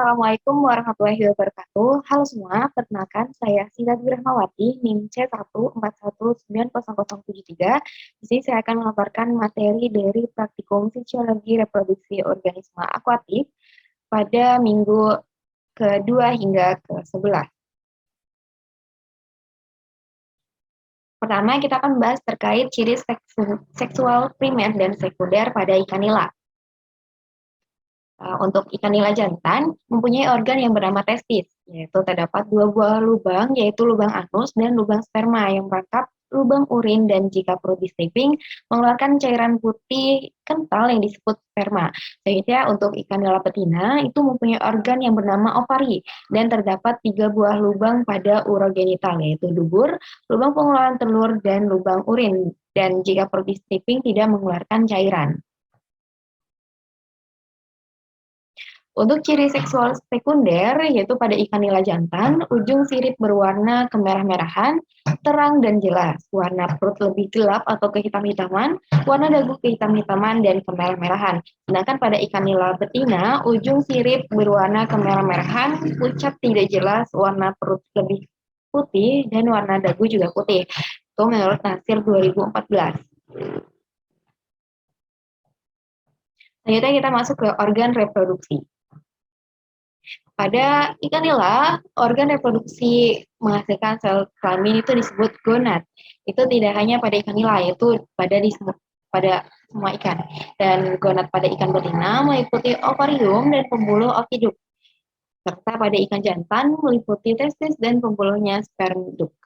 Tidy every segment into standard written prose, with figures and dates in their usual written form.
Assalamualaikum warahmatullahi wabarakatuh. Halo semua, perkenalkan saya Sinta Rahmawati, NIM C1419073. Di sini saya akan melaporkan materi dari praktikum fisiologi reproduksi organisme akuatik pada minggu kedua hingga ke-11. Pertama, kita akan membahas terkait ciri seksual primer dan sekunder pada ikan nila. Untuk ikan nila jantan mempunyai organ yang bernama testis, yaitu terdapat dua buah lubang, yaitu lubang anus dan lubang sperma yang merangkap lubang urin, dan jika perut di-steeping mengeluarkan cairan putih kental yang disebut sperma. Selanjutnya untuk ikan nila betina itu mempunyai organ yang bernama ovari dan terdapat tiga buah lubang pada urogenital, yaitu dubur, lubang pengeluaran telur, dan lubang urin, dan jika perut di-steeping tidak mengeluarkan cairan. Untuk ciri seksual sekunder, yaitu pada ikan nila jantan, ujung sirip berwarna kemerah-merahan, terang dan jelas. Warna perut lebih gelap atau kehitam-hitaman, warna dagu kehitam-hitaman dan kemerah-merahan. Sedangkan pada ikan nila betina, ujung sirip berwarna kemerah-merahan, pucat tidak jelas, warna perut lebih putih, dan warna dagu juga putih. Itu menurut Nasir 2014. Selanjutnya kita masuk ke organ reproduksi. Pada ikan nila, organ reproduksi menghasilkan sel kelamin itu disebut gonad. Itu tidak hanya pada ikan nila, yaitu pada semua ikan. Dan gonad pada ikan betina meliputi ovarium dan pembuluh oviduk. Serta pada ikan jantan meliputi testis dan pembuluhnya spermiduk.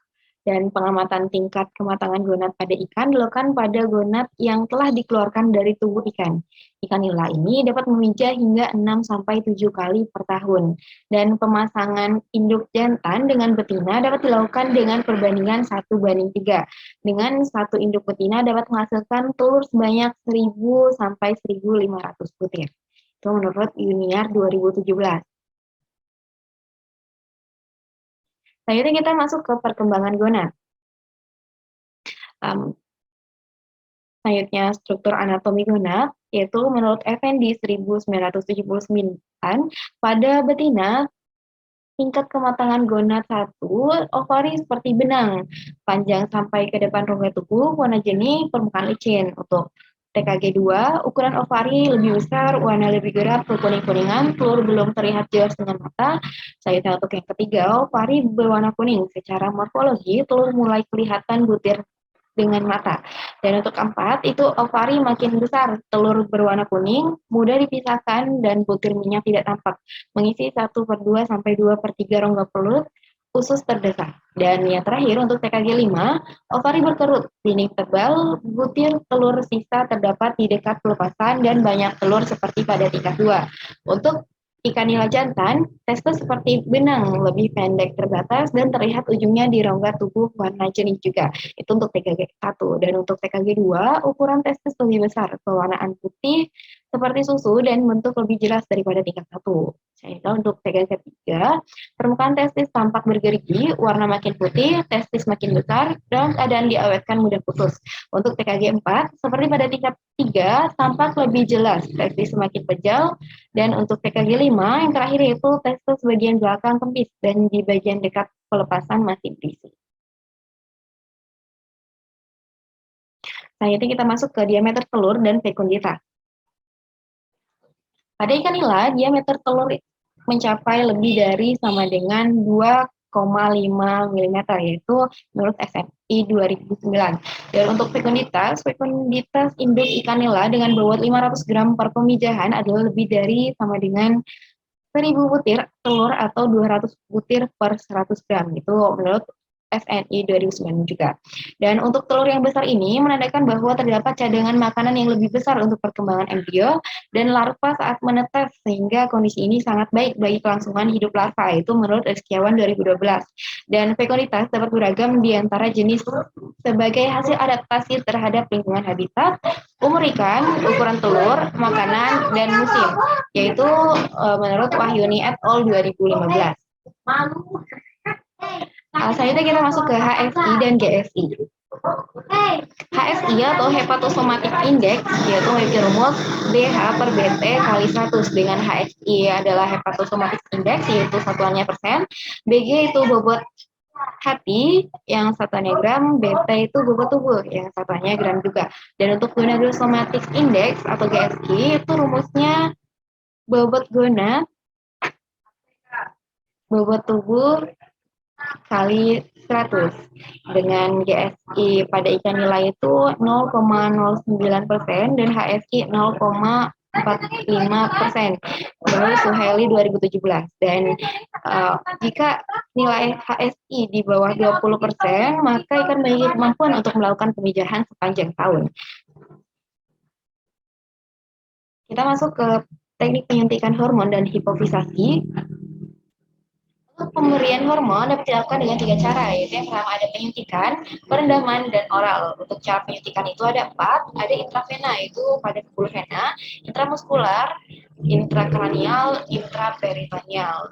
Dan pengamatan tingkat kematangan gonad pada ikan dilakukan pada gonad yang telah dikeluarkan dari tubuh ikan. Ikan nila ini dapat memijah hingga 6-7 kali per tahun. Dan pemasangan induk jantan dengan betina dapat dilakukan dengan perbandingan 1:3. Dengan satu induk betina dapat menghasilkan telur sebanyak 1.000-1.500 butir. Itu menurut Yuniar 2017. Selanjutnya kita masuk ke perkembangan gonad. Selanjutnya struktur anatomi gonad, yaitu menurut Effendi 1979, pada betina tingkat kematangan gonad 1, ovari seperti benang, panjang sampai ke depan rongga tubuh, warna jernih, permukaan licin. Untuk TKG 2, ukuran ovari lebih besar, warna lebih gelap, kekuning-kuningan, telur belum terlihat jelas dengan mata. Selanjutnya untuk yang ketiga, ovari berwarna kuning. Secara morfologi, telur mulai kelihatan butir dengan mata. Dan untuk keempat, itu ovari makin besar, telur berwarna kuning, mudah dipisahkan, dan butir minyak tidak tampak, mengisi 1/2 sampai 2/3 rongga perut, usus terdesak. Dan yang terakhir untuk TKG 5, ovari berkerut, dinding tebal, butir telur sisa terdapat di dekat pelepasan, dan banyak telur seperti pada tingkat 2. Untuk ikan nila jantan, testis seperti benang, lebih pendek terbatas, dan terlihat ujungnya di rongga tubuh warna jernih juga. Itu untuk TKG 1. Dan untuk TKG 2, ukuran testis lebih besar, pewarnaan putih seperti susu, dan bentuk lebih jelas daripada tingkat 1. Selanjutnya untuk TKG 3, permukaan testis tampak bergerigi, warna makin putih, testis makin besar, dalam keadaan diawetkan mudah putus. Untuk TKG 4, seperti pada tingkat 3, tampak lebih jelas, testis semakin pejal. Dan untuk TKG 5, yang terakhir yaitu testis bagian belakang kempis, dan di bagian dekat pelepasan masih berisi. Selanjutnya kita masuk ke diameter telur dan fekunditas. Pada ikan nila, diameter telur mencapai lebih dari sama dengan 2,5 mm, yaitu menurut SNI 2009. Dan untuk fekunditas induk ikan nila dengan bobot 500 gram per pemijahan adalah lebih dari sama dengan 1.000 butir telur atau 200 butir per 100 gram. Itu menurut SNI 2009 juga. Dan untuk telur yang besar ini menandakan bahwa terdapat cadangan makanan yang lebih besar untuk perkembangan embrio dan larva saat menetas, sehingga kondisi ini sangat baik bagi kelangsungan hidup larva. Itu menurut Rizkiawan 2012. Dan fekunditas dapat beragam di antara jenis sebagai hasil adaptasi terhadap lingkungan habitat, umur ikan, ukuran telur, makanan, dan musim, yaitu menurut Wahyuni et al. 2015. Selanjutnya kita masuk ke HSI dan GSI. HSI atau Hepatosomatic Index yaitu memiliki rumus BH per BT kali 100, dengan HSI adalah Hepatosomatic Index yaitu satuannya persen, BG itu bobot hati yang satuannya gram, BT itu bobot tubuh yang satuannya gram juga. Dan untuk Gonadal-Somatic Index atau GSI itu rumusnya bobot gona bobot tubuh kali 100, dengan GSI pada ikan nila itu 0,09% dan HSI 0,45%. Menurut Suhaili 2017. Dan jika nilai HSI di bawah 20%, maka ikan memiliki kemampuan untuk melakukan pemijahan sepanjang tahun. Kita masuk ke teknik penyuntikan hormon dan hipofisasi. Untuk pemberian hormon dapat dilakukan dengan 3 cara, yaitu yang pertama ada penyuntikan, perendaman, dan oral. Untuk cara penyuntikan itu ada 4, ada intravena, itu pada pembuluh vena, intramuskular, intrakranial, intraperitoneal.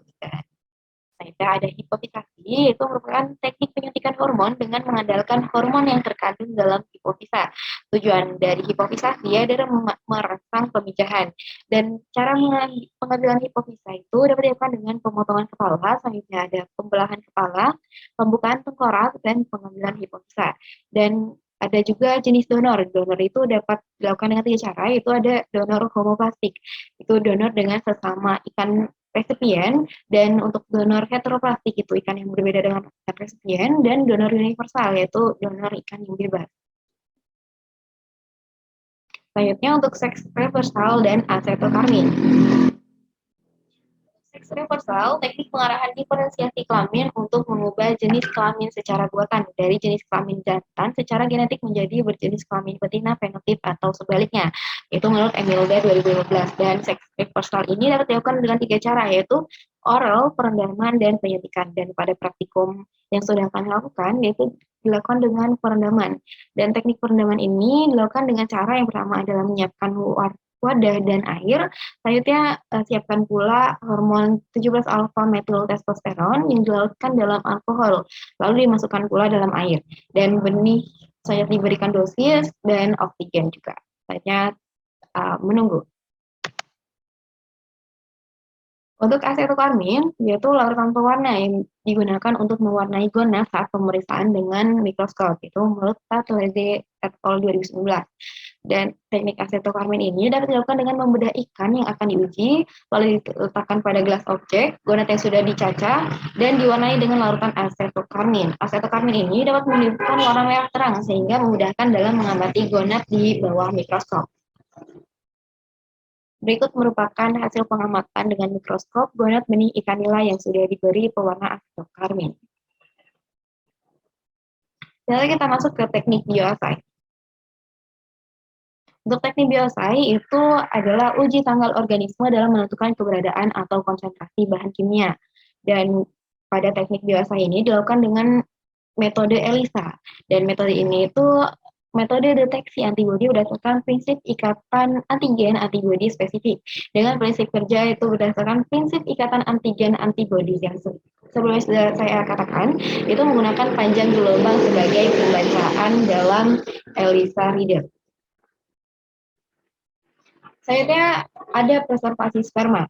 Selanjutnya ada hipofisasi, itu merupakan teknik penyuntikan hormon dengan mengandalkan hormon yang terkandung dalam hipofisa. Tujuan dari hipofisasi adalah merangsang pemijahan. Dan cara pengambilan hipofisa itu dapat dilakukan dengan pemotongan kepala, selanjutnya ada pembelahan kepala, pembukaan tengkorak, dan pengambilan hipofisa. Dan ada juga jenis donor. Donor itu dapat dilakukan dengan 3 cara, yaitu ada donor homoplastik. Itu donor dengan sesama ikan resipien, dan untuk donor heteroplastik itu ikan yang berbeda dengan ikan resipien, dan donor universal yaitu donor ikan yang bebas. Selanjutnya untuk seks reversal dan acetokarmin. Seks reversal, teknik pengarahan diferensiasi kelamin untuk mengubah jenis kelamin secara buatan dari jenis kelamin jantan secara genetik menjadi berjenis kelamin betina fenotip atau sebaliknya. Itu menurut Emilda 2015. Dan seks reversal ini dapat dilakukan dengan 3 cara, yaitu oral, perendaman, dan penyuntikan. Dan pada praktikum yang sudah kami lakukan, yaitu dilakukan dengan perendaman. Dan teknik perendaman ini dilakukan dengan cara yang pertama adalah menyiapkan wadah dan air. Selanjutnya siapkan pula hormon 17 alfa metil testosteron yang dilarutkan dalam alkohol, lalu dimasukkan pula dalam air. Dan benih selanjutnya diberikan dosis dan oksigen juga. Selanjutnya menunggu. Untuk acetokarmin, yaitu larutan pewarna yang digunakan untuk mewarnai gonad saat pemeriksaan dengan mikroskop. Itu menurut Tatlede et al. 2019. Dan teknik acetokarmin ini dapat dilakukan dengan membedah ikan yang akan diuji, lalu diletakkan pada gelas objek, gonad yang sudah dicaca, dan diwarnai dengan larutan acetokarmin. Acetokarmin ini dapat menimbulkan warna merah terang, sehingga memudahkan dalam mengamati gonad di bawah mikroskop. Berikut merupakan hasil pengamatan dengan mikroskop gonad benih ikan nila yang sudah diberi pewarna acetokarmin. Selanjutnya kita masuk ke teknik bioassay. Untuk teknik bioassay itu adalah uji tanggal organisme dalam menentukan keberadaan atau konsentrasi bahan kimia. Dan pada teknik bioassay ini dilakukan dengan metode ELISA. Dan metode ini itu metode deteksi antibodi berdasarkan prinsip ikatan antigen antibodi spesifik. Dengan prinsip kerja itu berdasarkan prinsip ikatan antigen antibodi yang sebelumnya sudah saya katakan, itu menggunakan panjang gelombang sebagai pembacaan dalam ELISA reader. Selanjutnya ada preservasi sperma.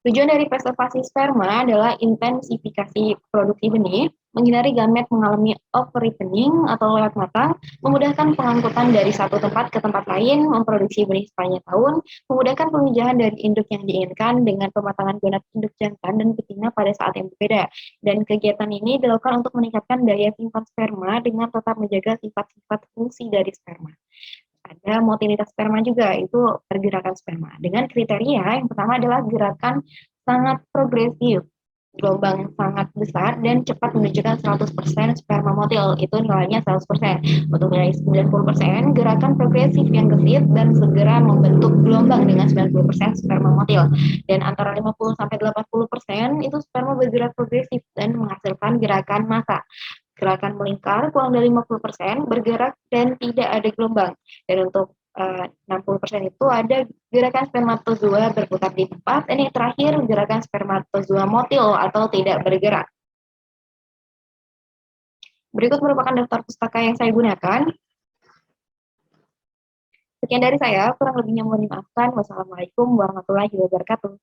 Tujuan dari preservasi sperma adalah intensifikasi produksi benih, menghindari gamet mengalami over-ripening atau lewat matang, memudahkan pengangkutan dari satu tempat ke tempat lain, memproduksi benih sepanjang tahun, memudahkan pemijahan dari induk yang diinginkan dengan pematangan gonad induk jantan dan betina pada saat yang berbeda. Dan kegiatan ini dilakukan untuk meningkatkan daya simpan sperma dengan tetap menjaga sifat-sifat fungsi dari sperma. Ada motilitas sperma juga, itu pergerakan sperma. Dengan kriteria yang pertama adalah gerakan sangat progresif, gelombang sangat besar dan cepat menunjukkan 100% sperma motil, itu nilainya 100%. Untuk nilai 90%, gerakan progresif yang gesit dan segera membentuk gelombang dengan 90% sperma motil. Dan antara 50-80% itu sperma bergerak progresif dan menghasilkan gerakan massa. Gerakan melingkar kurang dari 50%, bergerak dan tidak ada gelombang. Dan untuk 60% itu ada gerakan spermatozoa berputar di tempat. Dan yang terakhir gerakan spermatozoa motil atau tidak bergerak. Berikut merupakan daftar pustaka yang saya gunakan. Sekian dari saya, kurang lebihnya mohon dimaafkan. Wassalamualaikum warahmatullahi wabarakatuh.